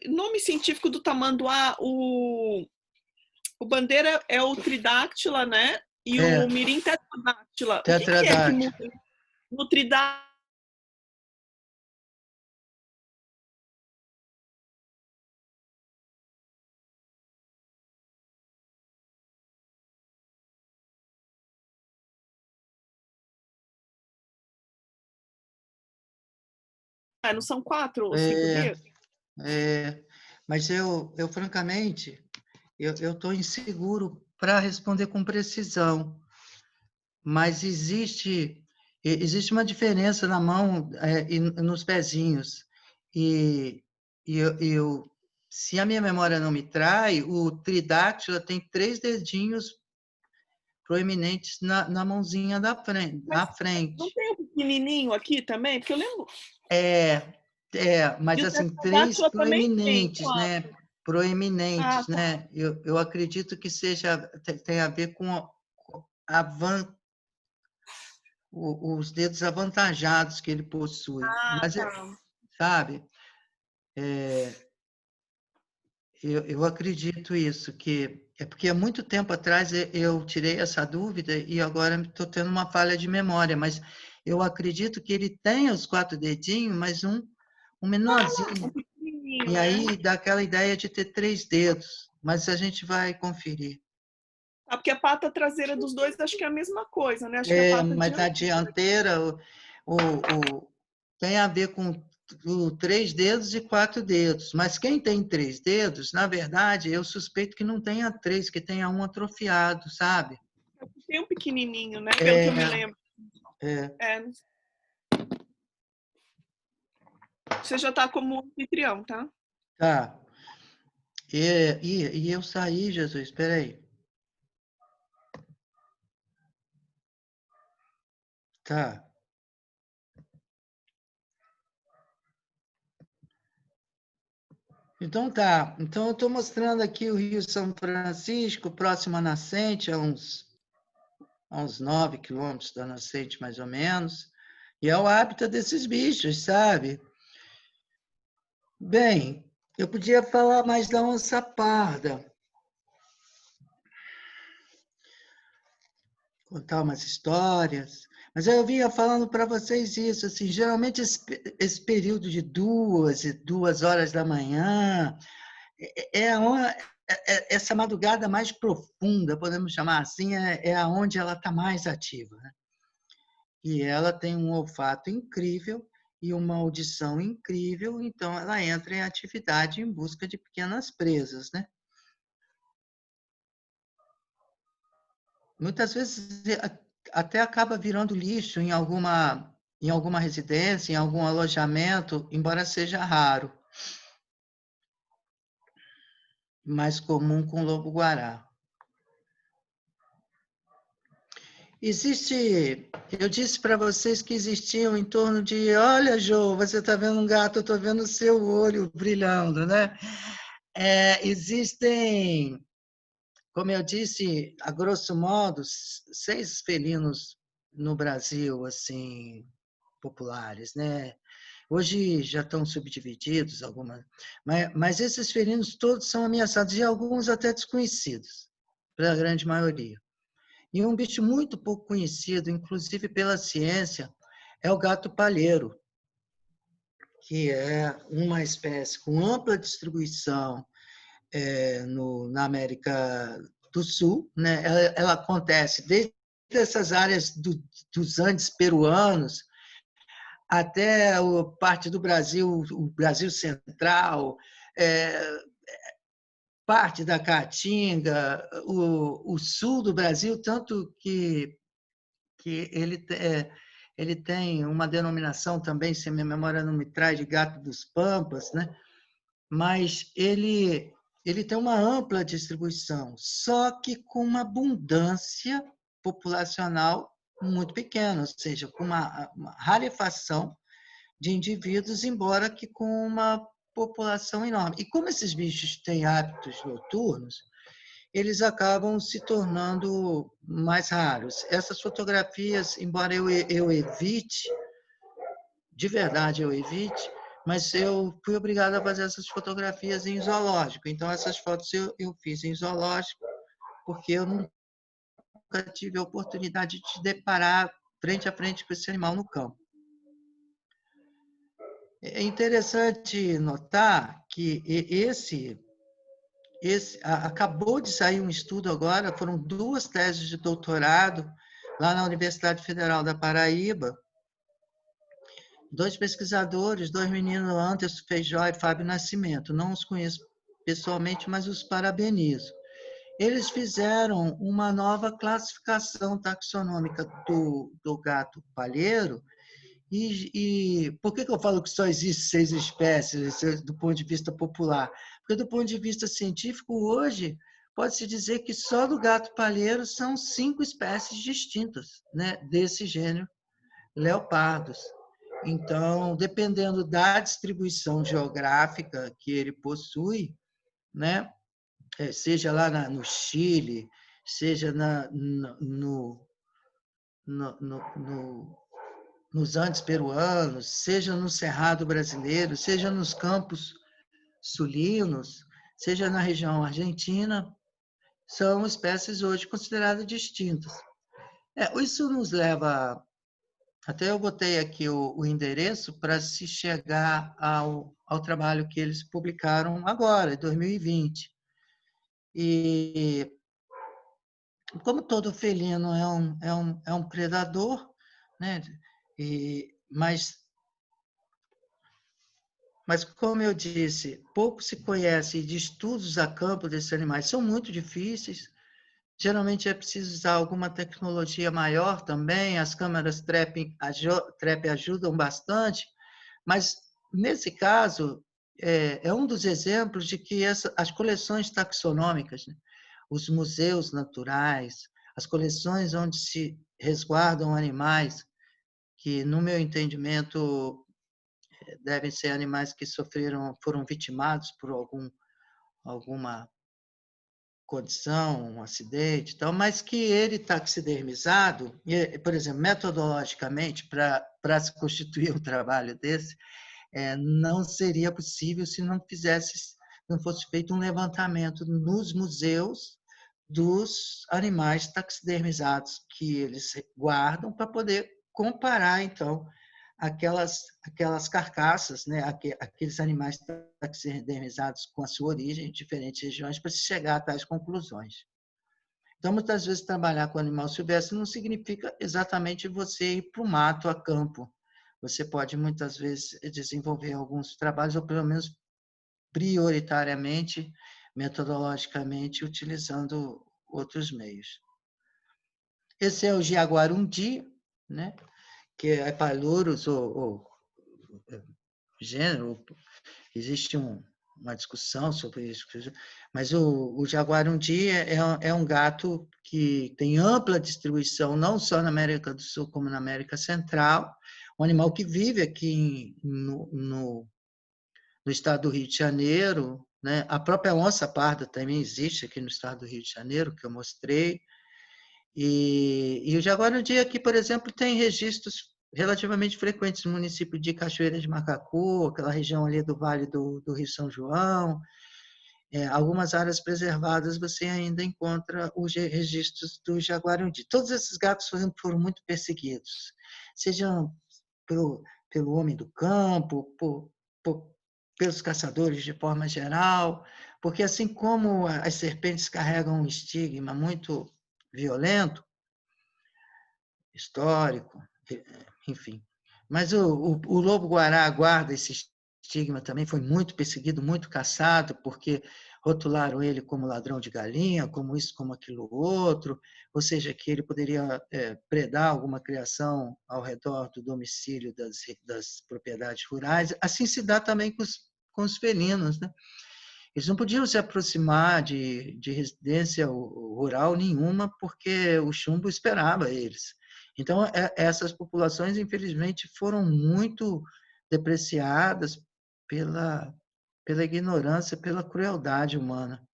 nome científico do tamanduá, o bandeira é o tridáctila, né? E o mirim tetradáctila. O que é que muda no tridáctilo? Não são 4 ou 5 dedos? Mas eu francamente, eu estou inseguro para responder com precisão. Mas existe uma diferença na mão e nos pezinhos. E se a minha memória não me trai, o tridáctilo tem 3 dedinhos proeminentes na mãozinha da frente, à frente. Não tem um pequenininho aqui também? Porque eu lembro... Mas assim, 3 proeminentes, né? Proeminentes, tá. né? Eu acredito que tem a ver com os dedos avantajados que ele possui. Mas, tá. sabe, eu acredito isso, que é porque há muito tempo atrás eu tirei essa dúvida e agora estou tendo uma falha de memória, mas eu acredito que ele tem os 4 dedinhos, mas um menorzinho. E aí dá aquela ideia de ter 3 dedos, mas a gente vai conferir. Porque a pata traseira dos dois acho que é a mesma coisa, né? Acho que a pata mas a dianteira tem a ver com 3 dedos e 4 dedos. Mas quem tem 3 dedos, na verdade, eu suspeito que não tenha 3, que tenha um atrofiado, sabe? Tem um pequenininho, né? Pelo que eu me lembro. Você já está como anfitrião, tá? Tá. E eu saí, Jesus, espera aí. Tá. Então tá. Então eu estou mostrando aqui o Rio São Francisco, próximo à nascente, a uns 9 quilômetros da nascente, mais ou menos. E é o hábitat desses bichos, sabe? Bem, eu podia falar mais da onça parda. Contar umas histórias. Mas eu vinha falando para vocês isso, assim, geralmente esse período de 2 horas da manhã, essa madrugada mais profunda, podemos chamar assim, é aonde ela está mais ativa, né? E ela tem um olfato incrível e uma audição incrível, então ela entra em atividade em busca de pequenas presas, né? Muitas vezes até acaba virando lixo em alguma residência, em algum alojamento, embora seja raro. Mais comum com lobo-guará. Eu disse para vocês que existiam em torno de, olha, Jô, você está vendo um gato, eu estou vendo o seu olho brilhando, né? Existem, como eu disse, a grosso modo, 6 felinos no Brasil, assim, populares, né? Hoje já estão subdivididos algumas, mas esses felinos todos são ameaçados e alguns até desconhecidos, para a grande maioria. E um bicho muito pouco conhecido, inclusive pela ciência, é o gato palheiro, que é uma espécie com ampla distribuição na América do Sul, né? Ela acontece desde essas áreas dos Andes peruanos até a parte do Brasil, o Brasil Central, parte da Caatinga, o sul do Brasil, tanto que ele tem uma denominação também, se a minha memória não me traz, de gato dos Pampas, né? Mas ele tem uma ampla distribuição, só que com uma abundância populacional muito pequena, ou seja, com uma rarefação de indivíduos, embora que com uma população enorme. E como esses bichos têm hábitos noturnos, eles acabam se tornando mais raros. Essas fotografias, embora eu evite, de verdade eu evite, mas eu fui obrigado a fazer essas fotografias em zoológico. Então, essas fotos eu fiz em zoológico, porque eu nunca tive a oportunidade de deparar frente a frente com esse animal no campo. É interessante notar que acabou de sair um estudo agora, foram 2 teses de doutorado lá na Universidade Federal da Paraíba, 2 pesquisadores, 2 meninos, Anderson Feijó e Fábio Nascimento. Não os conheço pessoalmente, mas os parabenizo. Eles fizeram uma nova classificação taxonômica do gato palheiro. E por que eu falo que só existem 6 espécies do ponto de vista popular? Porque, do ponto de vista científico, hoje, pode-se dizer que só do gato palheiro são 5 espécies distintas, né, desse gênero leopardos. Então, dependendo da distribuição geográfica que ele possui, né, seja lá no Chile, seja nos Andes peruanos, seja no Cerrado brasileiro, seja nos campos sulinos, seja na região argentina, são espécies hoje consideradas distintas. Isso nos leva, até eu botei aqui o endereço para se chegar ao trabalho que eles publicaram agora, em 2020. E como todo felino é um predador, né? Mas, como eu disse, pouco se conhece de estudos a campo desses animais, são muito difíceis. Geralmente é preciso usar alguma tecnologia maior também, as câmeras TREP ajudam bastante, mas, nesse caso, é um dos exemplos de que as coleções taxonômicas, né? Os museus naturais, as coleções onde se resguardam animais, que, no meu entendimento, devem ser animais que foram vitimados por alguma condição, um acidente e tal, mas que ele taxidermizado, por exemplo, metodologicamente, para se constituir um trabalho desse, não seria possível se não fosse feito um levantamento nos museus dos animais taxidermizados que eles guardam para poder comparar, então, aquelas carcaças, né, aqueles animais taxidermizados com a sua origem em diferentes regiões para se chegar a tais conclusões. Então, muitas vezes, trabalhar com animal silvestre não significa exatamente você ir para o mato, a campo. Você pode, muitas vezes, desenvolver alguns trabalhos, ou pelo menos prioritariamente, metodologicamente, utilizando outros meios. Esse é o jaguarundi, né? Que é Pylurus, ou gênero, existe uma discussão sobre isso, mas o jaguarundi é um gato que tem ampla distribuição, não só na América do Sul, como na América Central, um animal que vive aqui no estado do Rio de Janeiro, né? A própria onça parda também existe aqui no estado do Rio de Janeiro, que eu mostrei, e o jaguarundi aqui, por exemplo, tem registros relativamente frequentes no município de Cachoeira de Macacu, aquela região ali do Vale do Rio São João. Algumas áreas preservadas você ainda encontra os registros do jaguarundi. Todos esses gatos foram muito perseguidos, sejam pelo homem do campo, pelos caçadores de forma geral, porque, assim como as serpentes carregam um estigma muito violento, histórico, enfim. Mas o lobo-guará guarda esse estigma também, foi muito perseguido, muito caçado, porque rotularam ele como ladrão de galinha, como isso, como aquilo outro, ou seja, que ele poderia predar alguma criação ao redor do domicílio das propriedades rurais. Assim se dá também com os felinos, né? Eles não podiam se aproximar de residência rural nenhuma, porque o chumbo esperava eles. Então, essas populações, infelizmente, foram muito depreciadas pela ignorância, pela crueldade humana.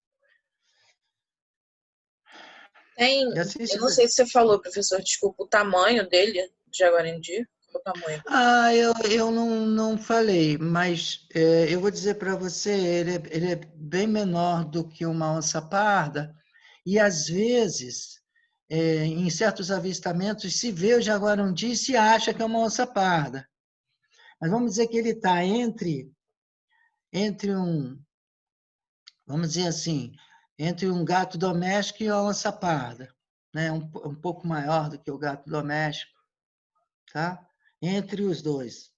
Eu não sei se você falou, professor, desculpa, o tamanho dele, do jaguarundi. Eu não falei, mas eu vou dizer para você, ele é bem menor do que uma onça parda, e às vezes, em certos avistamentos, se vê o jaguarundi e se acha que é uma onça parda. Mas vamos dizer que ele está entre vamos dizer assim, entre um gato doméstico e a onça parda, né? Um pouco maior do que o gato doméstico, tá? Entre os dois.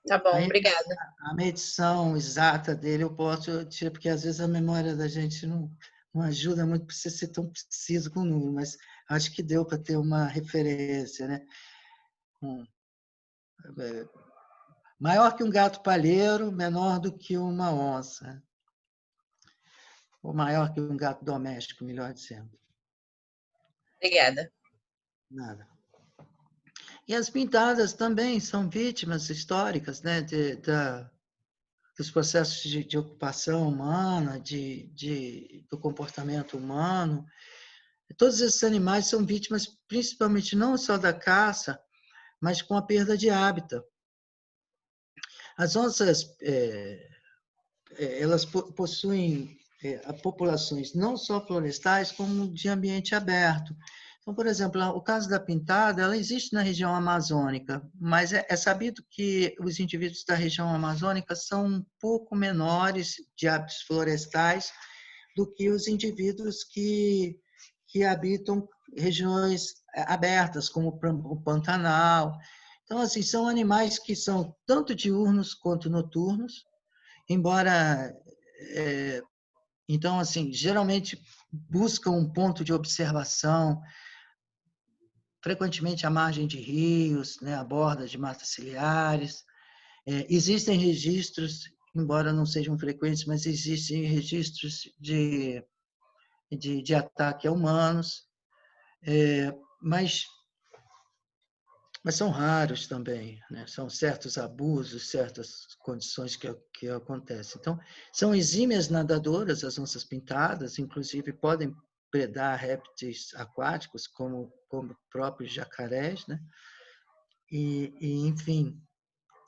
Tá bom, obrigada. A medição exata dele eu posso tirar, porque às vezes a memória da gente não ajuda muito para você ser tão preciso com o número, mas acho que deu para ter uma referência, né? Maior que um gato palheiro, menor do que uma onça. Ou maior que um gato doméstico, melhor dizendo. Obrigada. Nada. E as pintadas também são vítimas históricas, né, dos processos de ocupação humana, do comportamento humano. Todos esses animais são vítimas, principalmente não só da caça, mas com a perda de hábitat. As onças, elas possuem populações não só florestais, como de ambiente aberto. Então, por exemplo, o caso da pintada, ela existe na região amazônica, mas é sabido que os indivíduos da região amazônica são um pouco menores de hábitos florestais do que os indivíduos que habitam regiões abertas, como o Pantanal. Então, assim, são animais que são tanto diurnos quanto noturnos, embora... Então, assim, geralmente buscam um ponto de observação, frequentemente à margem de rios, né, à borda de matas ciliares. Existem registros, embora não sejam frequentes, mas existem registros de ataque a humanos, mas são raros também, né? São certos abusos, certas condições que acontecem. Então, são exímias nadadoras, as onças pintadas, inclusive podem predar répteis aquáticos, como próprios jacarés, né? Enfim,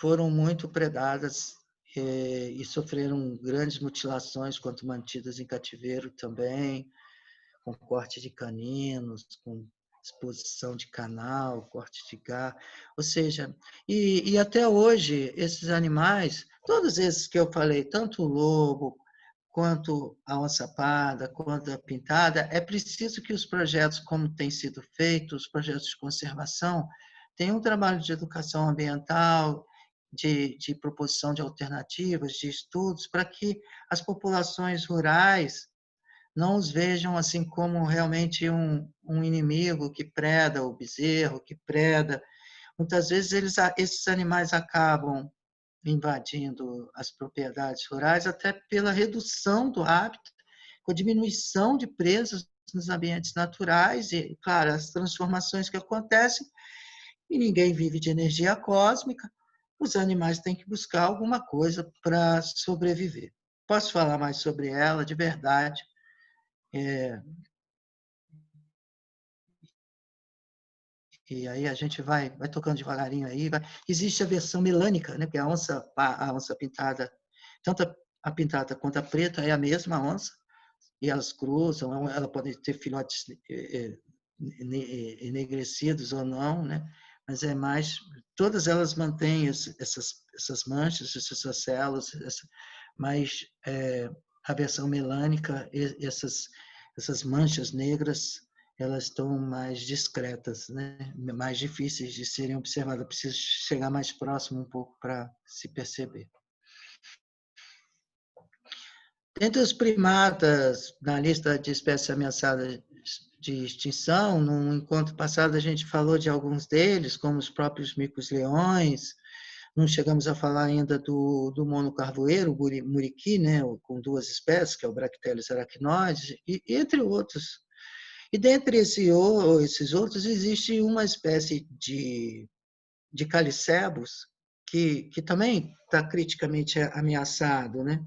foram muito predadas e sofreram grandes mutilações quando mantidas em cativeiro também, com corte de caninos, com exposição de canal, corte de garra, ou seja, e até hoje esses animais, todos esses que eu falei, tanto o lobo, quanto a onça parda, quanto a pintada, é preciso que os projetos, como tem sido feito, os projetos de conservação, tenham um trabalho de educação ambiental, de proposição de alternativas, de estudos, para que as populações rurais não os vejam assim como realmente um inimigo que preda o bezerro, que preda. Muitas vezes esses animais acabam invadindo as propriedades rurais até pela redução do hábitat, com a diminuição de presas nos ambientes naturais e, claro, as transformações que acontecem, e ninguém vive de energia cósmica, os animais têm que buscar alguma coisa para sobreviver. Posso falar mais sobre ela, de verdade. E aí a gente vai tocando devagarinho aí. Existe a versão melânica, né? Porque a onça pintada, tanto a pintada quanto a preta é a mesma onça, e elas cruzam, ela pode ter filhotes enegrecidos ou não, né? Mas é mais, todas elas mantêm essas manchas, essas células, mas a versão melânica, essas manchas negras, elas estão mais discretas, né? Mais difíceis de serem observadas. Precisa chegar mais próximo um pouco para se perceber. Dentre os primatas, na lista de espécies ameaçadas de extinção, no encontro passado a gente falou de alguns deles, como os próprios micos-leões, não chegamos a falar ainda do monocarvoeiro, o muriqui, né, com 2 espécies, que é o Bracteles arachnoides, e entre outros. E dentre esses outros, existe uma espécie de calicebos que também está criticamente ameaçado, né?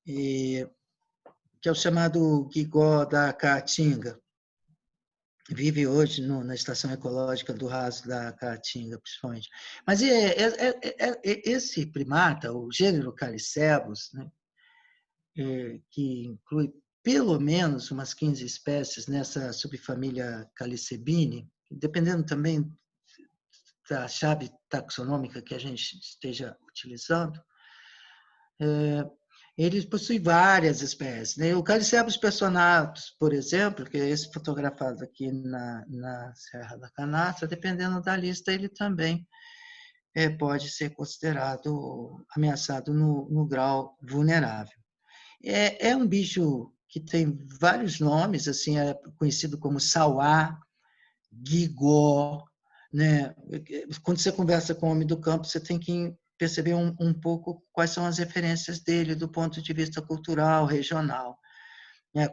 Que é o chamado guigó da caatinga. vive hoje na estação ecológica do Raso da Caatinga, principalmente. Mas esse primata, o gênero Calicebus, né, que inclui pelo menos umas 15 espécies nessa subfamília Calicebini, dependendo também da chave taxonômica que a gente esteja utilizando, ele possui várias espécies, né? O Calicebus personatus, por exemplo, que é esse fotografado aqui na Serra da Canastra, dependendo da lista, ele também pode ser considerado ameaçado no grau vulnerável. É um bicho que tem vários nomes, assim, é conhecido como sauá, guigó, né? Quando você conversa com o homem do campo, você tem que perceber um pouco quais são as referências dele do ponto de vista cultural, regional.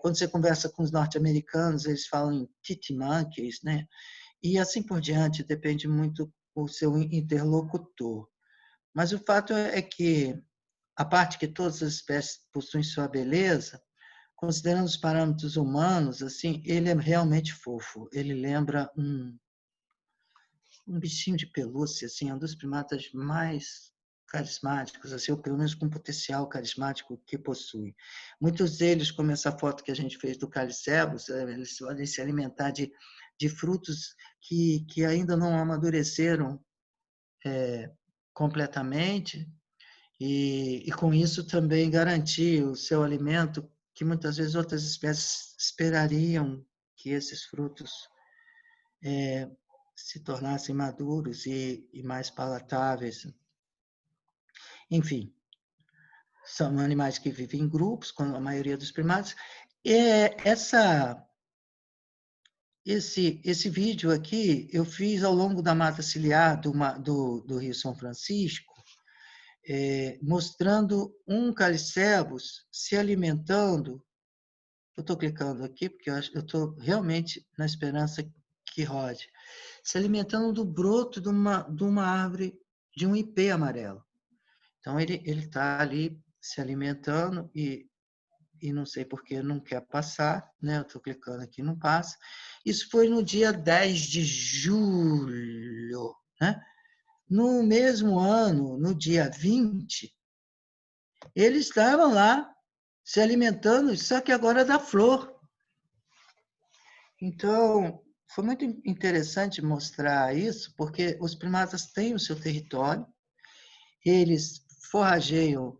Quando você conversa com os norte-americanos, eles falam em titty monkeys, né? E assim por diante, depende muito do seu interlocutor. Mas o fato é que, a parte que todas as espécies possuem sua beleza, considerando os parâmetros humanos, assim, ele é realmente fofo. Ele lembra um bichinho de pelúcia, assim, é um dos primatas mais carismáticos, assim, ou pelo menos com potencial carismático que possui. Muitos deles, como essa foto que a gente fez do Calicebus, eles podem se alimentar de frutos que ainda não amadureceram completamente, e com isso também garantir o seu alimento, que muitas vezes outras espécies esperariam que esses frutos se tornassem maduros e mais palatáveis. Enfim, são animais que vivem em grupos, como a maioria dos primatas. Esse vídeo aqui eu fiz ao longo da mata ciliar do Rio São Francisco, mostrando um Calicebus se alimentando. Eu estou clicando aqui porque eu estou realmente na esperança que rode. Se alimentando do broto de uma árvore, de um ipê amarelo. Então, ele está ali se alimentando e não sei por que não quer passar, né? Eu estou clicando aqui, não passa. Isso foi no dia 10 de julho, né? No mesmo ano, no dia 20, eles estavam lá se alimentando, só que agora da flor. Então, foi muito interessante mostrar isso, porque os primatas têm o seu território, eles forrageiam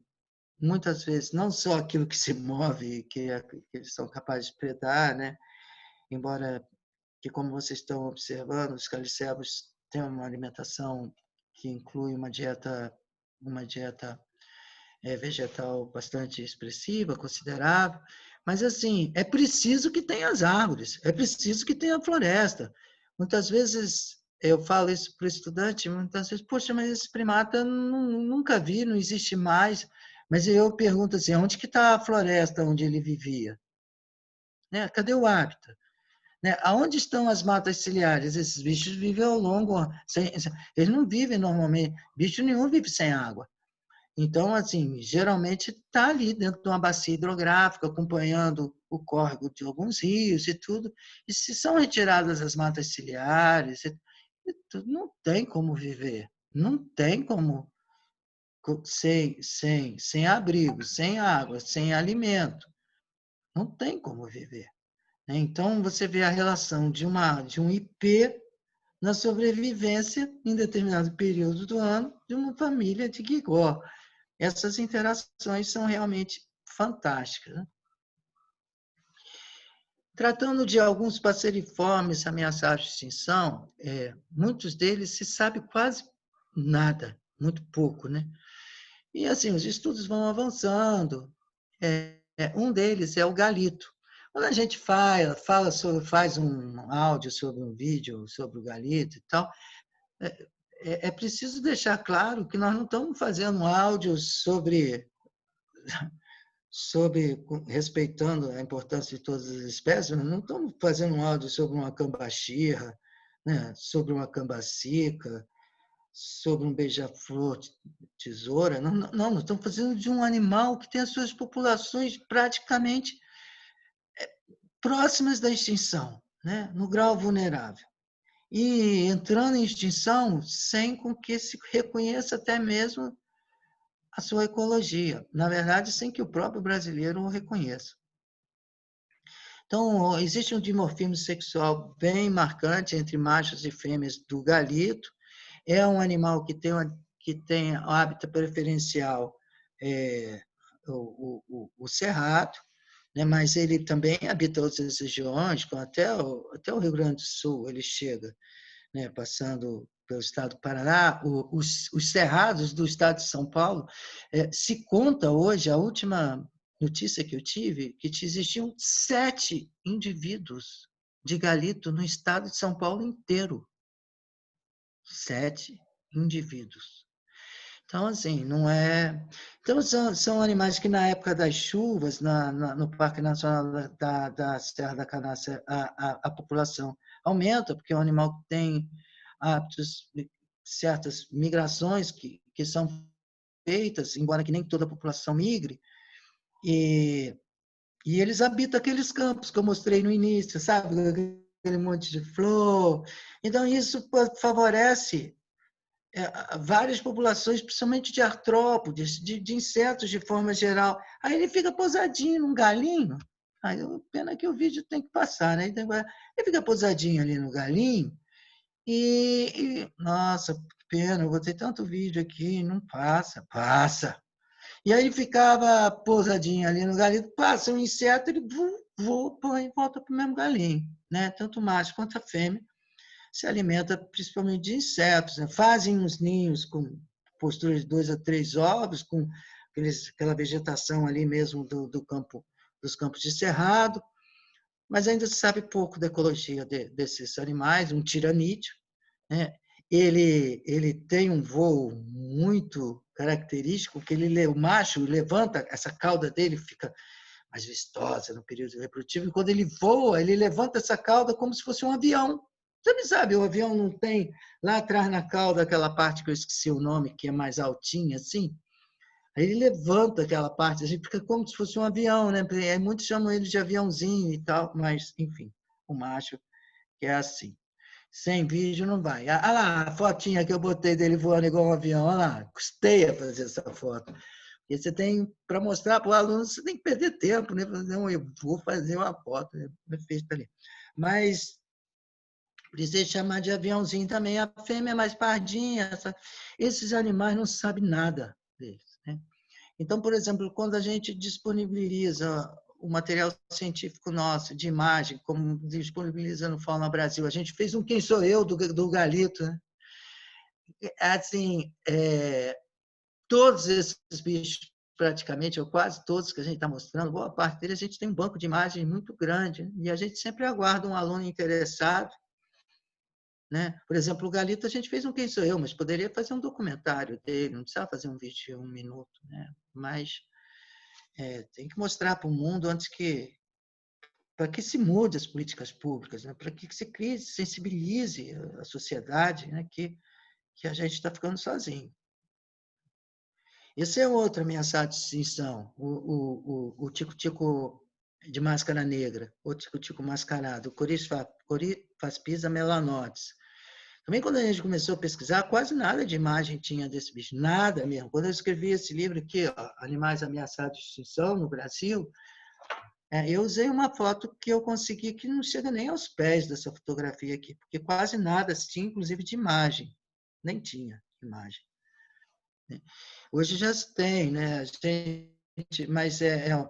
muitas vezes não só aquilo que se move, que eles são capazes de predar, né? Embora que, como vocês estão observando, os calicebos têm uma alimentação que inclui uma dieta vegetal bastante expressiva, considerável, mas assim, é preciso que tenha as árvores, é preciso que tenha a floresta. Muitas vezes eu falo isso para o estudante, muitas vezes, poxa, mas esse primata nunca vi, não existe mais. Mas eu pergunto assim, onde que está a floresta onde ele vivia? Né? Cadê o hábitat? Né? Aonde estão as matas ciliares? Esses bichos vivem ao longo, eles não vivem normalmente, bicho nenhum vive sem água. Então, assim, geralmente está ali dentro de uma bacia hidrográfica, acompanhando o córrego de alguns rios e tudo. E se são retiradas as matas ciliares, não tem como viver, não tem como sem abrigo, sem água, sem alimento. Não tem como viver. Então, você vê a relação de um ipê na sobrevivência, em determinado período do ano, de uma família de guigó. Essas interações são realmente fantásticas. Né? Tratando de alguns passeriformes ameaçados de extinção, muitos deles se sabe quase nada, muito pouco, né? E assim, os estudos vão avançando. Um deles é o galito. Quando a gente faz um áudio sobre um vídeo sobre o galito e tal, é preciso deixar claro que nós não estamos fazendo um áudio sobre respeitando a importância de todas as espécies, nós não estamos fazendo um áudio sobre uma cambaxirra, né? Sobre uma cambacica, sobre um beija-flor tesoura. Não, nós estamos fazendo de um animal que tem as suas populações praticamente próximas da extinção. né? No grau vulnerável. E entrando em extinção sem com que se reconheça até mesmo a sua ecologia. Na verdade, sem que o próprio brasileiro o reconheça. Então, existe um dimorfismo sexual bem marcante entre machos e fêmeas do galito. É um animal que tem o hábitat preferencial, o cerrado, né? Mas ele também habita outras regiões, até o Rio Grande do Sul ele chega, né? Passando pelo estado do Paraná. Os cerrados do estado de São Paulo, se conta hoje, a última notícia que eu tive, que existiam 7 indivíduos de galito no estado de São Paulo inteiro. 7 indivíduos. Então, assim, não é... Então, são animais que, na época das chuvas, no Parque Nacional da Serra da Canastra, a população aumenta, porque é um animal que tem hábitos, certas migrações que são feitas, embora que nem toda a população migre, e eles habitam aqueles campos que eu mostrei no início, sabe? Aquele monte de flor. Então, isso favorece várias populações, principalmente de artrópodes, de insetos de forma geral. Aí ele fica pousadinho num galinho. Aí, pena que o vídeo tem que passar, né? Ele fica pousadinho ali no galinho nossa, que pena, eu botei tanto vídeo aqui, não passa. Passa. E aí ficava pousadinho ali no galinho, passa um inseto, ele voa e volta para o mesmo galinho, né? Tanto o macho quanto a fêmea se alimenta principalmente de insetos, né? Fazem uns ninhos com postura de 2 a 3 ovos, com aquela vegetação ali mesmo dos campos de cerrado, mas ainda se sabe pouco da ecologia desses animais. Um tiranídeo, né? Ele tem um voo muito característico, que o macho levanta, essa cauda dele fica mais vistosa no período reprodutivo, e quando ele voa, ele levanta essa cauda como se fosse um avião. Você não sabe, o avião não tem lá atrás na cauda aquela parte que eu esqueci o nome, que é mais altinha, assim? Aí ele levanta aquela parte, assim, fica como se fosse um avião, né? Aí muitos chamam ele de aviãozinho e tal, mas, enfim, o macho que é assim. Sem vídeo não vai. Olha lá, a fotinha que eu botei dele voando igual um avião, olha lá, custei a fazer essa foto. E você tem, para mostrar para o aluno, você tem que perder tempo, né? Não, eu vou fazer uma foto, né? Feito ali. Mas precisa chamar de aviãozinho também. A fêmea é mais pardinha. Esses animais não sabem nada deles, né? Então, por exemplo, quando a gente disponibiliza o material científico nosso, de imagem, como disponibiliza no Fauna Brasil, a gente fez um Quem Sou Eu, do Galito, né? Assim, todos esses bichos, praticamente, ou quase todos que a gente está mostrando, boa parte deles, a gente tem um banco de imagens muito grande, né? E a gente sempre aguarda um aluno interessado, né? Por exemplo, o Galito, a gente fez um Quem Sou Eu, mas poderia fazer um documentário dele, não precisava fazer um vídeo de 1 minuto, né? Mas tem que mostrar para o mundo antes para que se mude as políticas públicas, né? Para que se crie, sensibilize a sociedade, né? Que a gente está ficando sozinho. Esse é outro ameaçado de extinção, o tico-tico de máscara negra, o tico-tico mascarado, o Coryphaspisa melanodes. Também, quando a gente começou a pesquisar, quase nada de imagem tinha desse bicho, nada mesmo. Quando eu escrevi esse livro aqui, ó, Animais Ameaçados de Extinção no Brasil, eu usei uma foto que eu consegui que não chega nem aos pés dessa fotografia aqui, porque quase nada tinha, inclusive de imagem, nem tinha imagem. Hoje já se tem, né? Mas,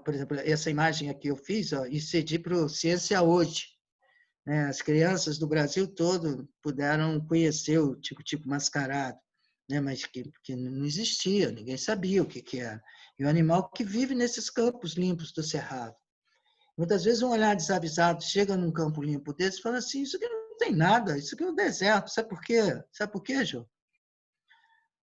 por exemplo, essa imagem aqui eu fiz, ó, e cedi para o Ciência Hoje. Né? As crianças do Brasil todo puderam conhecer o tico-tico mascarado, né? Mas que não existia, ninguém sabia o que era. E o animal que vive nesses campos limpos do Cerrado. Muitas vezes um olhar desavisado chega num campo limpo desse e fala assim, isso aqui não tem nada, isso aqui é um deserto. Sabe por quê? Sabe por quê, Jô?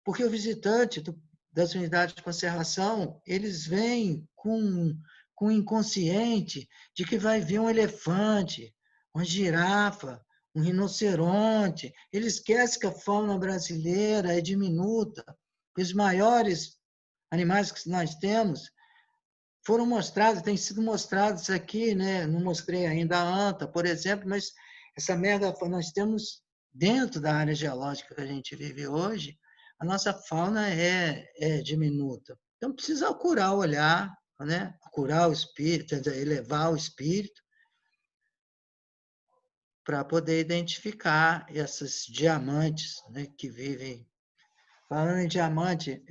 Porque o visitante das unidades de conservação, eles vêm com o inconsciente de que vai vir um elefante, uma girafa, um rinoceronte. Ele esquece que a fauna brasileira é diminuta. Os maiores animais que nós temos foram mostrados, têm sido mostrados aqui, né? Não mostrei ainda a anta, por exemplo, mas essa nós temos, dentro da área geológica que a gente vive hoje, a nossa fauna é diminuta. Então, precisa curar o olhar, né? Curar o espírito, elevar o espírito, para poder identificar esses diamantes, né, que vivem. Falando em diamante,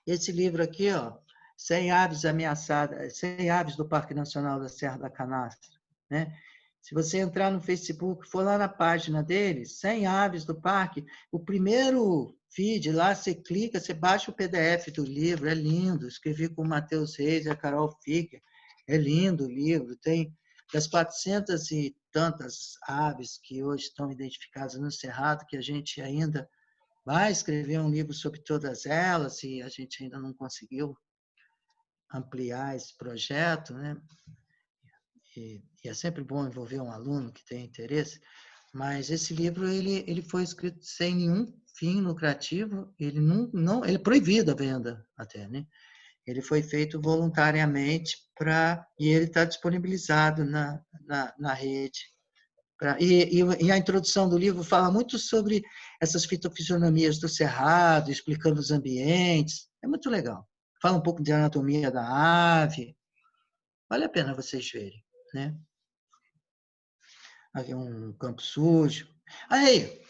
esse livro aqui, ó, 100 aves ameaçadas, 100 aves do Parque Nacional da Serra da Canastra, né? Se você entrar no Facebook, for lá na página deles, 100 aves do parque, o primeiro feed lá, você clica, você baixa o PDF do livro, é lindo, escrevi com o Matheus Reis e a Carol Ficker, é lindo o livro, tem das 400 e tantas aves que hoje estão identificadas no Cerrado, que a gente ainda vai escrever um livro sobre todas elas, e a gente ainda não conseguiu ampliar esse projeto, né? E é sempre bom envolver um aluno que tem interesse, mas esse livro ele foi escrito sem nenhum fim lucrativo, ele ele é proibido a venda até, né? Ele foi feito voluntariamente e ele está disponibilizado na rede. E a introdução do livro fala muito sobre essas fitofisionomias do cerrado, explicando os ambientes, é muito legal. Fala um pouco de anatomia da ave, vale a pena vocês verem, né? Aqui um campo sujo. Aí,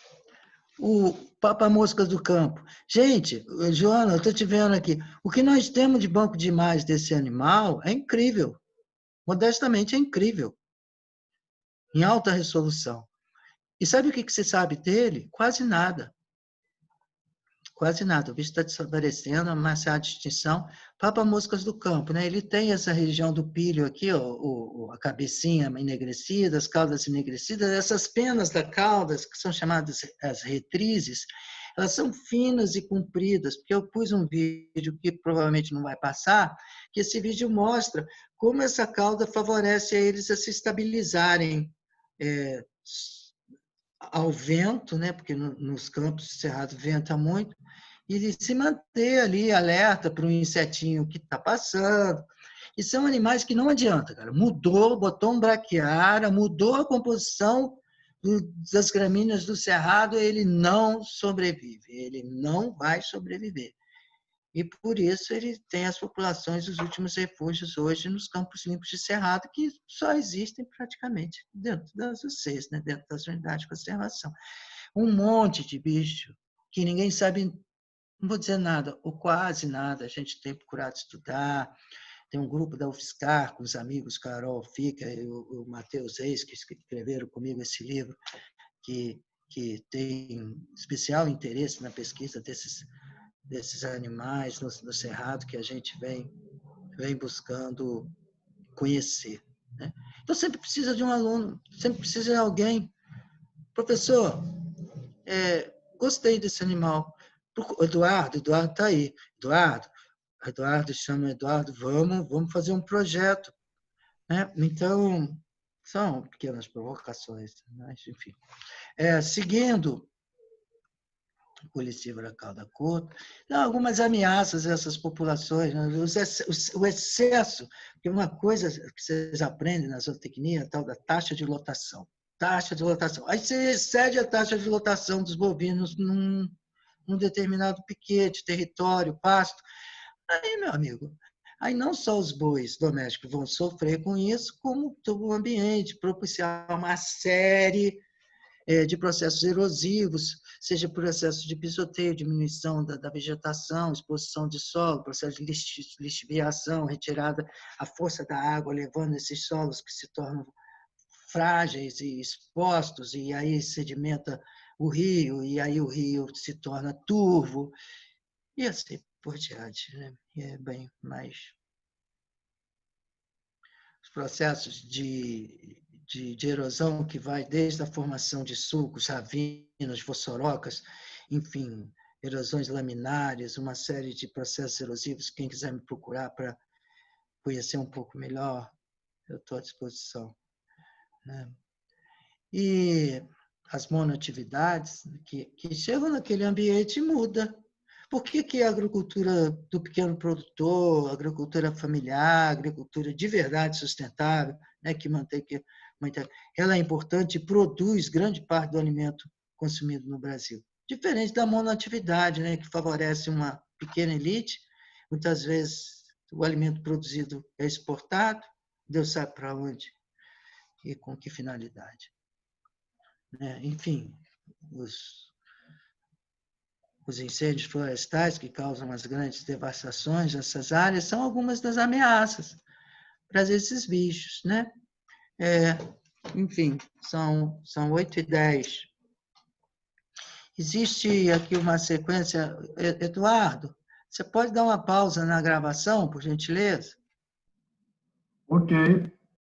o papa-moscas do campo. Gente, Joana, eu estou te vendo aqui. O que nós temos de banco de imagens desse animal é incrível. Modestamente, é incrível. Em alta resolução. E sabe o que você sabe dele? Quase nada. Quase nada. O bicho está desaparecendo, ameaçado de extinção. Papa-moscas do campo, né? Ele tem essa região do píleo aqui, ó, a cabecinha enegrecida, as caudas enegrecidas. Essas penas da caudas, que são chamadas as retrizes, elas são finas e compridas, porque eu pus um vídeo que provavelmente não vai passar, que esse vídeo mostra como essa cauda favorece a eles a se estabilizarem ao vento, né? Porque nos campos cerrados venta muito, e se manter ali alerta para um insetinho que está passando. E são animais que não adianta, cara. Mudou, botou um braquiária, mudou a composição das gramíneas do cerrado, ele não sobrevive, ele não vai sobreviver. E por isso ele tem as populações dos últimos refúgios hoje nos campos limpos de cerrado, que só existem praticamente dentro das UCs, né? Dentro das unidades de conservação. Um monte de bicho que ninguém sabe, não vou dizer nada, ou quase nada, a gente tem procurado estudar. Tem um grupo da UFSCar, com os amigos Carol Fica e o Matheus Reis, que escreveram comigo esse livro, que tem especial interesse na pesquisa desses animais no Cerrado, que a gente vem buscando conhecer, né? Então, sempre precisa de um aluno, sempre precisa de alguém. Professor, gostei desse animal. Eduardo está aí. Eduardo, chama Eduardo, vamos fazer um projeto, né? Então, são pequenas provocações, mas, enfim. Seguindo o colicívora cauda curta, algumas ameaças a essas populações, né? O excesso, porque uma coisa que vocês aprendem na zootecnia é a tal da taxa de lotação. Taxa de lotação. Aí você excede a taxa de lotação dos bovinos num determinado piquete, território, pasto. Aí, meu amigo, aí não só os bois domésticos vão sofrer com isso, como todo o ambiente, propiciar uma série de processos erosivos, seja processo de pisoteio, diminuição da vegetação, exposição de solo, processo de lixiviação, retirada à força da água, levando esses solos que se tornam frágeis e expostos, e aí sedimenta o rio, e aí o rio se torna turvo, e assim por diante, né? E é bem mais os processos de erosão que vai desde a formação de sulcos, ravinas, fossorocas, enfim, erosões laminares, uma série de processos erosivos. Quem quiser me procurar para conhecer um pouco melhor, eu estou à disposição, né? E as monoatividades que chegam naquele ambiente e muda. por que a agricultura do pequeno produtor, agricultura familiar, agricultura de verdade sustentável, né, que mantém ela é importante e produz grande parte do alimento consumido no Brasil. Diferente da monoatividade, né, que favorece uma pequena elite, muitas vezes o alimento produzido é exportado, Deus sabe para onde e com que finalidade. Enfim, os incêndios florestais que causam as grandes devastações nessas áreas são algumas das ameaças para esses bichos, né? Enfim, são 8h10. Existe aqui uma sequência. Eduardo, você pode dar uma pausa na gravação, por gentileza? Ok.